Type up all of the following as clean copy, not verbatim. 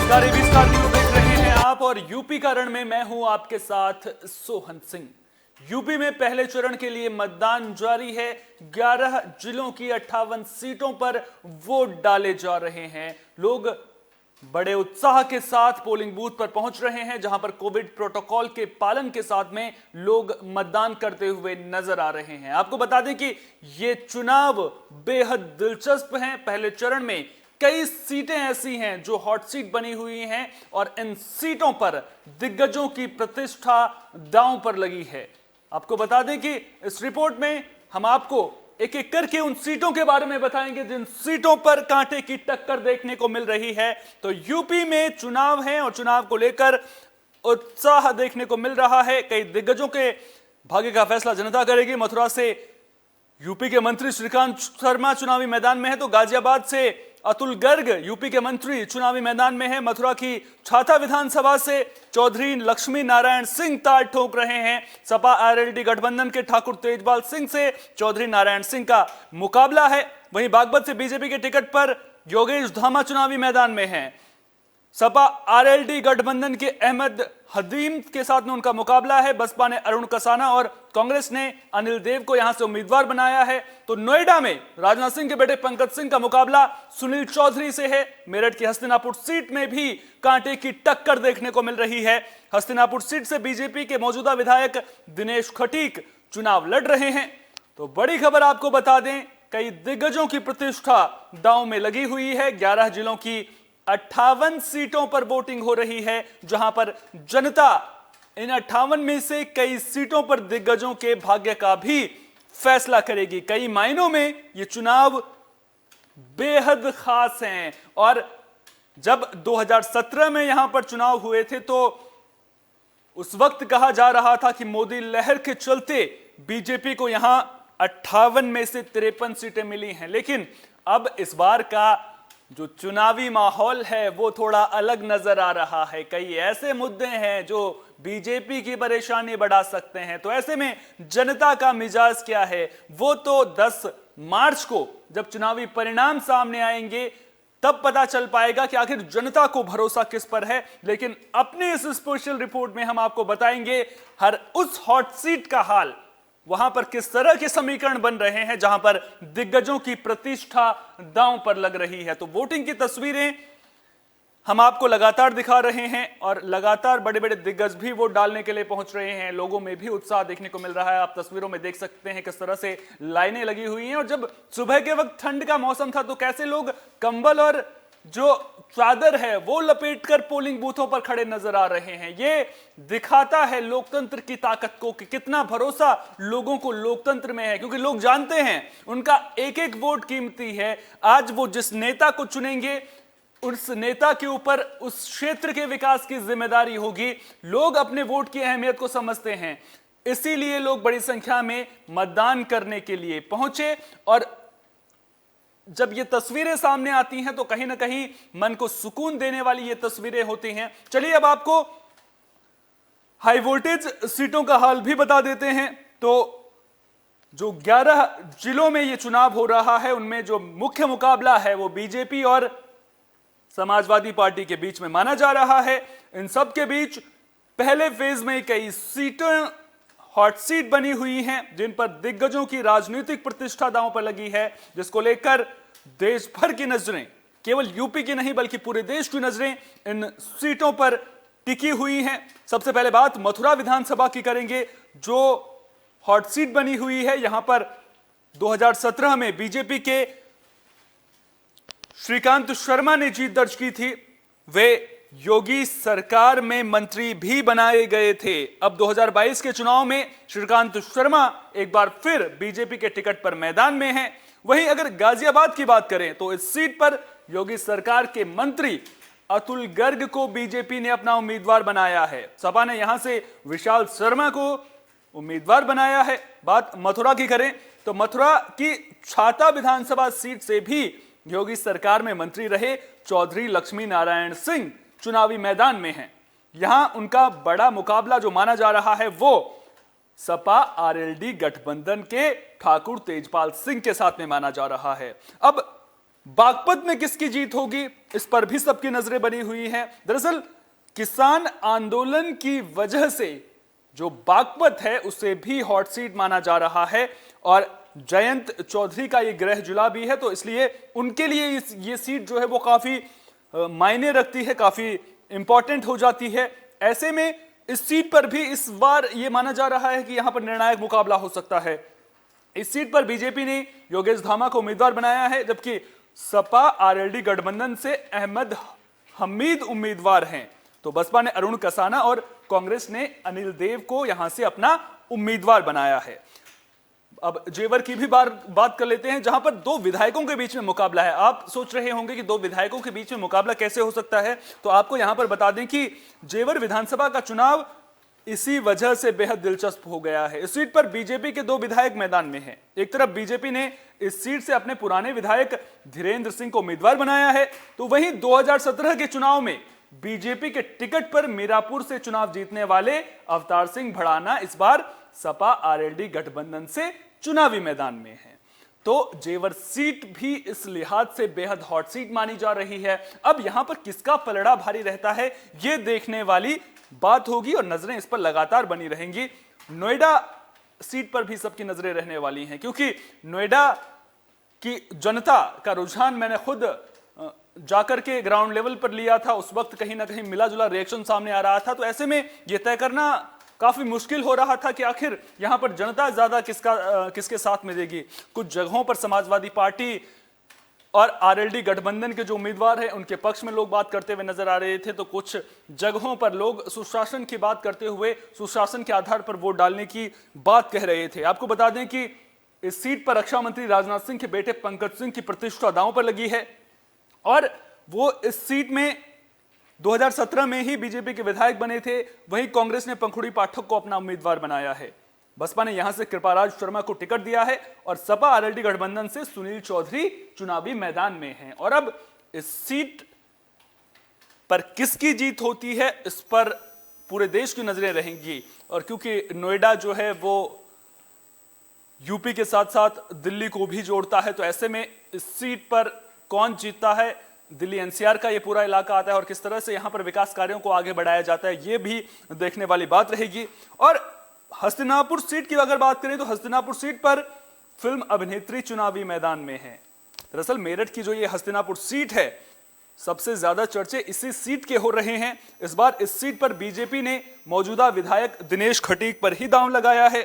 नमस्कार, AB star news देख रहे हैं आप और यूपी का रण में मैं हूं आपके साथ सोहन सिंह। यूपी में पहले चरण के लिए मतदान जारी है। 11 जिलों की 58 सीटों पर वोट डाले जा रहे हैं। लोग बड़े उत्साह के साथ पोलिंग बूथ पर पहुंच रहे हैं, जहां पर कोविड प्रोटोकॉल के पालन के साथ में लोग मतदान करते हुए नजर आ रहे हैं। आपको बता दें कि ये चुनाव बेहद दिलचस्प हैं। पहले चरण में कई सीटें ऐसी हैं जो हॉट सीट बनी हुई हैं और इन सीटों पर दिग्गजों की प्रतिष्ठा दांव पर लगी है। आपको बता दें कि इस रिपोर्ट में हम आपको एक एक करके उन सीटों के बारे में बताएंगे जिन सीटों पर कांटे की टक्कर देखने को मिल रही है। तो यूपी में चुनाव है और चुनाव को लेकर उत्साह देखने को मिल रहा है। कई दिग्गजों के भाग्य का फैसला जनता करेगी। मथुरा से यूपी के मंत्री श्रीकांत शर्मा चुनावी मैदान में है, तो गाजियाबाद से अतुल गर्ग यूपी के मंत्री चुनावी मैदान में है। मथुरा की छाता विधानसभा से चौधरी लक्ष्मी नारायण सिंह ताल ठोक रहे हैं। सपा आरएलडी गठबंधन के ठाकुर तेजपाल सिंह से चौधरी नारायण सिंह का मुकाबला है। वहीं बागपत से बीजेपी के टिकट पर योगेश धामा चुनावी मैदान में हैं। सपा आरएलडी गठबंधन के अहमद हदीम के साथ में उनका मुकाबला है। बसपा ने अरुण कसाना और कांग्रेस ने अनिल देव को यहां से उम्मीदवार बनाया है। तो नोएडा में राजनाथ सिंह के बेटे पंकज सिंह का मुकाबला सुनील चौधरी से है। मेरठ की हस्तिनापुर सीट में भी कांटे की टक्कर देखने को मिल रही है। हस्तिनापुर सीट से बीजेपी के मौजूदा विधायक दिनेश खटीक चुनाव लड़ रहे हैं। तो बड़ी खबर आपको बता दें, कई दिग्गजों की प्रतिष्ठा दांव में लगी हुई है। 11 जिलों की 58 सीटों पर वोटिंग हो रही है, जहां पर जनता इन 58 में से कई सीटों पर दिग्गजों के भाग्य का भी फैसला करेगी। कई मायनों में ये चुनाव बेहद खास हैं। और जब 2017 में यहां पर चुनाव हुए थे तो उस वक्त कहा जा रहा था कि मोदी लहर के चलते बीजेपी को यहां 58 में से 53 सीटें मिली हैं। लेकिन अब इस बार का जो चुनावी माहौल है वो थोड़ा अलग नजर आ रहा है। कई ऐसे मुद्दे हैं जो बीजेपी की परेशानी बढ़ा सकते हैं। तो ऐसे में जनता का मिजाज क्या है, वो तो 10 मार्च को जब चुनावी परिणाम सामने आएंगे तब पता चल पाएगा कि आखिर जनता को भरोसा किस पर है। लेकिन अपने इस स्पेशल रिपोर्ट में हम आपको बताएंगे हर उस हॉट सीट का हाल, वहां पर किस तरह के समीकरण बन रहे हैं जहां पर दिग्गजों की प्रतिष्ठा दांव पर लग रही है। तो वोटिंग की तस्वीरें हम आपको लगातार दिखा रहे हैं और लगातार बड़े बड़े दिग्गज भी वोट डालने के लिए पहुंच रहे हैं। लोगों में भी उत्साह देखने को मिल रहा है। आप तस्वीरों में देख सकते हैं किस तरह से लाइनें लगी हुई हैं। और जब सुबह के वक्त ठंड का मौसम था तो कैसे लोग कंबल और जो चादर है वो लपेटकर पोलिंग बूथों पर खड़े नजर आ रहे हैं। ये दिखाता है लोकतंत्र की ताकत को कि कितना भरोसा लोगों को लोकतंत्र में है, क्योंकि लोग जानते हैं उनका एक एक वोट कीमती है। आज वो जिस नेता को चुनेंगे उस नेता के ऊपर उस क्षेत्र के विकास की जिम्मेदारी होगी। लोग अपने वोट की अहमियत को समझते हैं, इसीलिए लोग बड़ी संख्या में मतदान करने के लिए पहुंचे। और जब ये तस्वीरें सामने आती हैं तो कहीं ना कहीं मन को सुकून देने वाली ये तस्वीरें होती हैं। चलिए अब आपको हाई वोल्टेज सीटों का हाल भी बता देते हैं। तो जो 11 जिलों में ये चुनाव हो रहा है उनमें जो मुख्य मुकाबला है वो बीजेपी और समाजवादी पार्टी के बीच में माना जा रहा है। इन सब के बीच पहले फेज में कई सीटें हॉट सीट बनी हुई हैं जिन पर दिग्गजों की राजनीतिक प्रतिष्ठा दांव पर लगी है, जिसको लेकर देश भर की नजरें, केवल यूपी की नहीं बल्कि पूरे देश की नजरें इन सीटों पर टिकी हुई हैं। सबसे पहले बात मथुरा विधानसभा की करेंगे जो हॉट सीट बनी हुई है। यहां पर 2017 में बीजेपी के श्रीकांत शर्मा ने जीत दर्ज की थी। वे योगी सरकार में मंत्री भी बनाए गए थे। अब 2022 के चुनाव में श्रीकांत शर्मा एक बार फिर बीजेपी के टिकट पर मैदान में हैं। वहीं अगर गाजियाबाद की बात करें तो इस सीट पर योगी सरकार के मंत्री अतुल गर्ग को बीजेपी ने अपना उम्मीदवार बनाया है। सपा ने यहां से विशाल शर्मा को उम्मीदवार बनाया है। बात मथुरा की करें तो मथुरा की छाता विधानसभा सीट से भी योगी सरकार में मंत्री रहे चौधरी लक्ष्मी नारायण सिंह चुनावी मैदान में हैं। यहां उनका बड़ा मुकाबला जो माना जा रहा है वो सपा आरएलडी गठबंधन के ठाकुर तेजपाल सिंह के साथ में माना जा रहा है। अब बागपत में किसकी जीत होगी, इस पर भी सबकी नजरें बनी हुई हैं। दरअसल किसान आंदोलन की वजह से जो बागपत है उसे भी हॉट सीट माना जा रहा है और जयंत चौधरी का ये गृह जिला भी है, तो इसलिए उनके लिए ये सीट जो है वो काफी मायने रखती है, काफी इंपॉर्टेंट हो जाती है। ऐसे में इस सीट पर भी इस बार ये माना जा रहा है कि यहां पर निर्णायक मुकाबला हो सकता है। इस सीट पर बीजेपी ने योगेश धामा को उम्मीदवार बनाया है, जबकि सपा आरएलडी गठबंधन से अहमद हमीद उम्मीदवार हैं। तो बसपा ने अरुण कसाना और कांग्रेस ने अनिल देव को यहां से अपना उम्मीदवार बनाया है। अब जेवर की भी बात कर लेते हैं, जहां पर दो विधायकों के बीच में मुकाबला है। आप सोच रहे होंगे कि दो विधायकों के बीच में मुकाबला कैसे हो सकता है, तो आपको यहां पर बता दें कि जेवर विधानसभा का चुनाव इसी वजह से बेहद दिलचस्प हो गया है। इस सीट पर बीजेपी के दो विधायक मैदान में हैं। एक तरफ बीजेपी ने इस सीट से अपने पुराने विधायक धीरेन्द्र सिंह को उम्मीदवार बनाया है, तो वहीं 2017 के चुनाव में बीजेपी के टिकट पर मीरापुर से चुनाव जीतने वाले अवतार सिंह भड़ाना इस बार सपा आरएलडी गठबंधन से चुनावी मैदान में है। तो जेवर सीट भी इस लिहाज से बेहद हॉट सीट मानी जा रही है। अब यहां पर किसका पलड़ा भारी रहता है, यह देखने वाली बात होगी और नजरें इस पर लगातार बनी रहेंगी। नोएडा सीट पर भी सबकी नजरें रहने वाली हैं, क्योंकि नोएडा की जनता का रुझान मैंने खुद जाकर के ग्राउंड लेवल पर लिया था। उस वक्त कहीं ना कहीं मिला जुला रिएक्शन सामने आ रहा था, तो ऐसे में यह तय करना काफी मुश्किल हो रहा था कि आखिर यहां पर जनता ज्यादा किसके साथ में देगी। कुछ जगहों पर समाजवादी पार्टी और आरएलडी गठबंधन के जो उम्मीदवार हैं उनके पक्ष में लोग बात करते हुए नजर आ रहे थे, तो कुछ जगहों पर लोग सुशासन की बात करते हुए सुशासन के आधार पर वोट डालने की बात कह रहे थे। आपको बता दें कि इस सीट पर रक्षा मंत्री राजनाथ सिंह के बेटे पंकज सिंह की प्रतिष्ठा दांव पर लगी है और वो इस सीट में 2017 में ही बीजेपी के विधायक बने थे। वहीं कांग्रेस ने पंखुड़ी पाठक को अपना उम्मीदवार बनाया है। बसपा ने यहां से कृपाराज शर्मा को टिकट दिया है और सपा आरएलडी गठबंधन से सुनील चौधरी चुनावी मैदान में हैं। और अब इस सीट पर किसकी जीत होती है, इस पर पूरे देश की नजरें रहेंगी। और क्योंकि नोएडा जो है वो यूपी के साथ साथ दिल्ली को भी जोड़ता है, तो ऐसे में इस सीट पर कौन जीतता है, दिल्ली एनसीआर का ये पूरा इलाका आता है और किस तरह से यहां पर विकास कार्यों को आगे बढ़ाया जाता है, ये भी देखने वाली बात रहेगी। और हस्तिनापुर सीट की अगर बात करें तो हस्तिनापुर सीट पर फिल्म अभिनेत्री चुनावी मैदान में है। दरअसल मेरठ की जो ये हस्तिनापुर सीट है, सबसे ज्यादा चर्चे इसी सीट के हो रहे हैं। इस बार इस सीट पर बीजेपी ने मौजूदा विधायक दिनेश खटीक पर ही दांव लगाया है,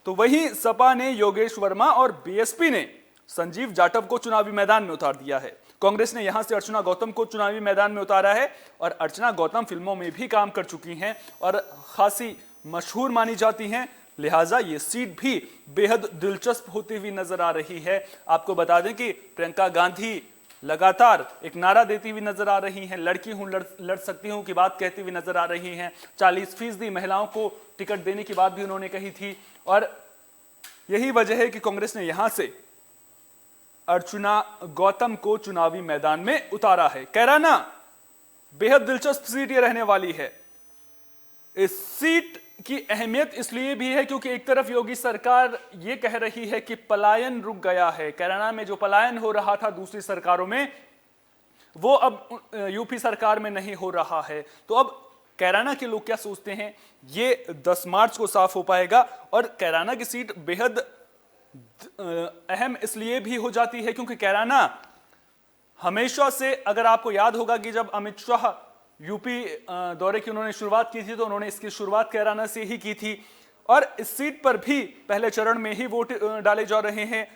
तो वहीं सपा ने योगेश वर्मा और बीएसपी ने संजीव जाटव को चुनावी मैदान में उतार दिया है। कांग्रेस ने यहां से अर्चना गौतम को चुनावी मैदान में उतारा है और अर्चना गौतम फिल्मों में भी काम कर चुकी हैं और खासी मशहूर मानी जाती हैं, लिहाजा ये सीट भी बेहद दिलचस्प होती हुई नजर आ रही है। आपको बता दें कि प्रियंका गांधी लगातार एक नारा देती हुई नजर आ रही हैं, लड़की हूं लड़ सकती हूं की बात कहती हुई नजर आ रही हैं। 40% महिलाओं को टिकट देने की बात भी उन्होंने कही थी और यही वजह है कि कांग्रेस ने यहां से अर्चना गौतम को चुनावी मैदान में उतारा है। कैराना बेहद दिलचस्प सीट ये रहने वाली है। इस सीट की अहमियत इसलिए भी है क्योंकि एक तरफ योगी सरकार ये कह रही है कि पलायन रुक गया है। कैराना में जो पलायन हो रहा था दूसरी सरकारों में, वो अब यूपी सरकार में नहीं हो रहा है। तो अब कैराना के लोग क्या सोचते हैं, ये 10 मार्च को साफ हो पाएगा। और कैराना की सीट बेहद अहम इसलिए भी हो जाती है क्योंकि कैराना हमेशा से, अगर आपको याद होगा कि जब अमित शाह यूपी दौरे की उन्होंने शुरुआत की थी तो उन्होंने इसकी शुरुआत कैराना से ही की थी और इस सीट पर भी पहले चरण में ही वोट डाले जा रहे हैं।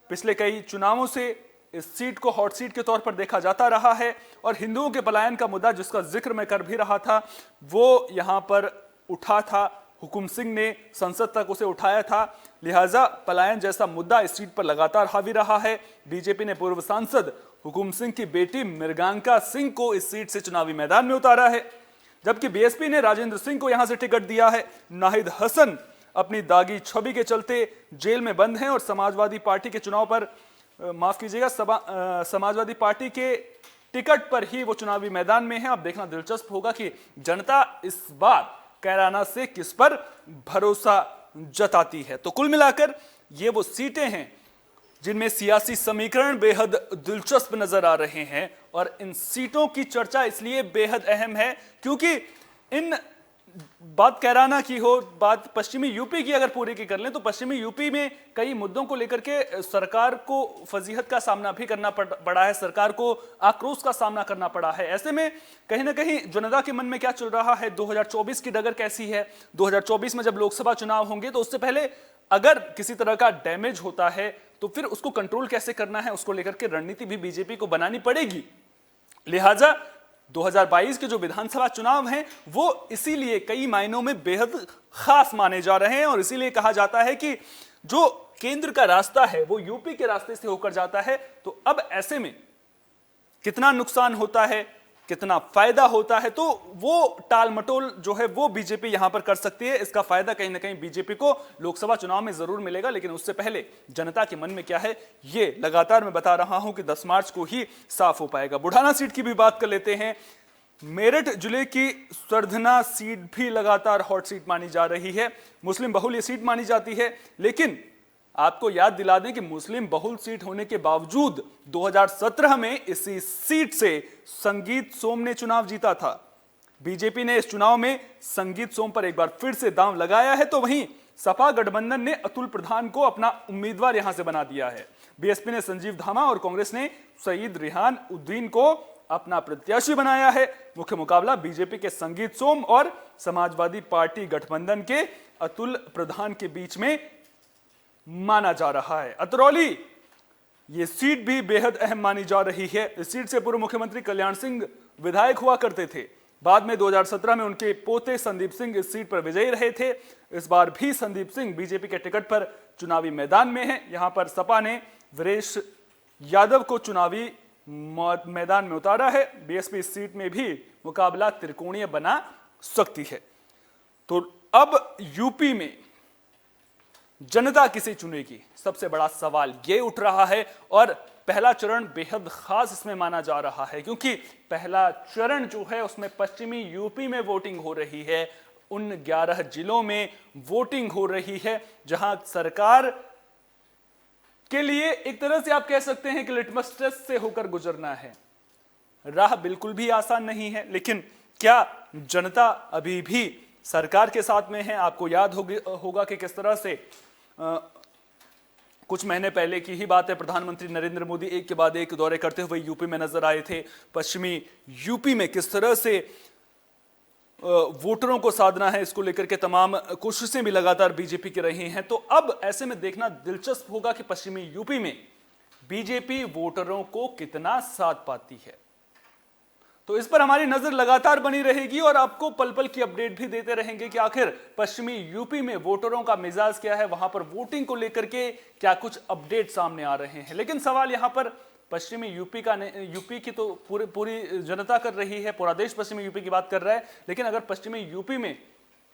पिछले कई चुनावों से इस सीट को हॉट सीट के तौर पर देखा जाता रहा है और हिंदुओं के पलायन का मुद्दा जिसका जिक्र मैं कर भी रहा था वो यहां पर उठा था। हुकुम सिंह ने संसद तक उसे उठाया था, लिहाजा पलायन जैसा मुद्दा इस सीट पर लगातार हावी रहा है। बीजेपी ने पूर्व सांसद हुकुम सिंह की बेटी मृगांका सिंह को इस सीट से चुनावी मैदान में उतारा है, जबकि बीएसपी ने राजेंद्र सिंह को यहां से टिकट दिया है। नाहिद हसन अपनी दागी छवि के चलते जेल में बंद हैं और समाजवादी पार्टी के चुनाव पर, माफ कीजिएगा, समाजवादी पार्टी के टिकट पर ही वो चुनावी मैदान में है। अब देखना दिलचस्प होगा कि जनता इस बार कैराना से किस पर भरोसा जताती है। तो कुल मिलाकर ये वो सीटें हैं जिनमें सियासी समीकरण बेहद दिलचस्प नजर आ रहे हैं। और इन सीटों की चर्चा इसलिए बेहद अहम है क्योंकि इन बात कैराना की हो, बात पश्चिमी यूपी की अगर पूरी की कर लें तो पश्चिमी यूपी में कई मुद्दों को लेकर के सरकार को फजीहत का सामना भी करना पड़ा है, सरकार को आक्रोश का सामना करना पड़ा है। ऐसे में कहीं ना कहीं जनता के मन में क्या चल रहा है, 2024 की डगर कैसी है, 2024 में जब लोकसभा चुनाव होंगे तो उससे पहले अगर किसी तरह का डैमेज होता है तो फिर उसको कंट्रोल कैसे करना है, उसको लेकर के रणनीति भी बीजेपी को बनानी पड़ेगी। लिहाजा 2022 के जो विधानसभा चुनाव हैं वो इसीलिए कई मायनों में बेहद खास माने जा रहे हैं और इसीलिए कहा जाता है कि जो केंद्र का रास्ता है वो यूपी के रास्ते से होकर जाता है। तो अब ऐसे में कितना नुकसान होता है, कितना फायदा होता है, तो वो टाल मटोल जो है वो बीजेपी यहां पर कर सकती है। इसका फायदा कहीं ना कहीं बीजेपी को लोकसभा चुनाव में जरूर मिलेगा, लेकिन उससे पहले जनता के मन में क्या है ये लगातार मैं बता रहा हूं कि 10 मार्च को ही साफ हो पाएगा। बुढ़ाना सीट की भी बात कर लेते हैं। मेरठ जिले की सरधना सीट भी लगातार हॉट सीट मानी जा रही है, मुस्लिम बहुल ये सीट मानी जाती है, लेकिन आपको याद दिला दें कि मुस्लिम बहुल सीट होने के बावजूद 2017 में इसी सीट से संगीत सोम ने चुनाव जीता था। बीजेपी ने इस चुनाव में संगीत सोम पर एक बार फिर से दांव लगाया है, तो वहीं सपा गठबंधन ने अतुल प्रधान को अपना उम्मीदवार यहां से बना दिया है। बीएसपी ने संजीव धामा और कांग्रेस ने सईद रिहान उद्दीन को अपना प्रत्याशी बनाया है। मुख्य मुकाबला बीजेपी के संगीत सोम और समाजवादी पार्टी गठबंधन के अतुल प्रधान के बीच में माना जा रहा है। अतरौली ये सीट भी बेहद अहम मानी जा रही है। इस सीट से पूर्व मुख्यमंत्री कल्याण सिंह विधायक हुआ करते थे। बाद में 2017 में उनके पोते संदीप सिंह इस सीट पर विजयी रहे थे। इस बार भी संदीप सिंह बीजेपी के टिकट पर चुनावी मैदान में हैं। यहां पर सपा ने वीरेश यादव को चुनावी मैदान में उतारा है। बीएसपी इस सीट में भी मुकाबला त्रिकोणीय बना सकती है। तो अब यूपी में जनता किसे चुनेगी, सबसे बड़ा सवाल ये उठ रहा है। और पहला चरण बेहद खास इसमें माना जा रहा है क्योंकि पहला चरण जो है उसमें पश्चिमी यूपी में वोटिंग हो रही है। उन 11 जिलों में वोटिंग हो रही है जहां सरकार के लिए एक तरह से आप कह सकते हैं कि लिटमस टेस्ट से होकर गुजरना है। राह बिल्कुल भी आसान नहीं है, लेकिन क्या जनता अभी भी सरकार के साथ में है? आपको याद होगा कि किस तरह से कुछ महीने पहले की ही बात है, प्रधानमंत्री नरेंद्र मोदी एक के बाद एक दौरे करते हुए यूपी में नजर आए थे। पश्चिमी यूपी में किस तरह से वोटरों को साधना है, इसको लेकर के तमाम कोशिशें भी लगातार बीजेपी की रही हैं। तो अब ऐसे में देखना दिलचस्प होगा कि पश्चिमी यूपी में बीजेपी वोटरों को कितना साथ पाती है। तो इस पर हमारी नजर लगातार बनी रहेगी और आपको पल पल की अपडेट भी देते रहेंगे कि आखिर पश्चिमी यूपी में वोटरों का मिजाज क्या है, वहां पर वोटिंग को लेकर के क्या कुछ अपडेट सामने आ रहे हैं। लेकिन सवाल यहां पर पश्चिमी यूपी की तो पूरी जनता कर रही है, पूरा देश पश्चिमी यूपी की बात कर रहा है, लेकिन अगर पश्चिमी यूपी में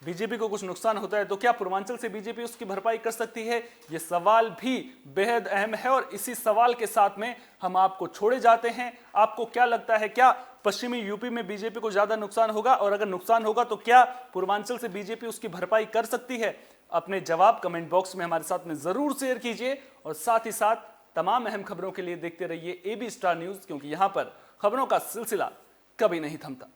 बीजेपी को कुछ नुकसान होता है तो क्या पूर्वांचल से बीजेपी उसकी भरपाई कर सकती है? ये सवाल भी बेहद अहम है और इसी सवाल के साथ में हम आपको छोड़े जाते हैं। आपको क्या लगता है, क्या पश्चिमी यूपी में बीजेपी को ज्यादा नुकसान होगा, और अगर नुकसान होगा तो क्या पूर्वांचल से बीजेपी उसकी भरपाई कर सकती है? अपने जवाब कमेंट बॉक्स में हमारे साथ में जरूर शेयर कीजिए और साथ ही साथ तमाम अहम खबरों के लिए देखते रहिए AB स्टार न्यूज, क्योंकि यहां पर खबरों का सिलसिला कभी नहीं थमता।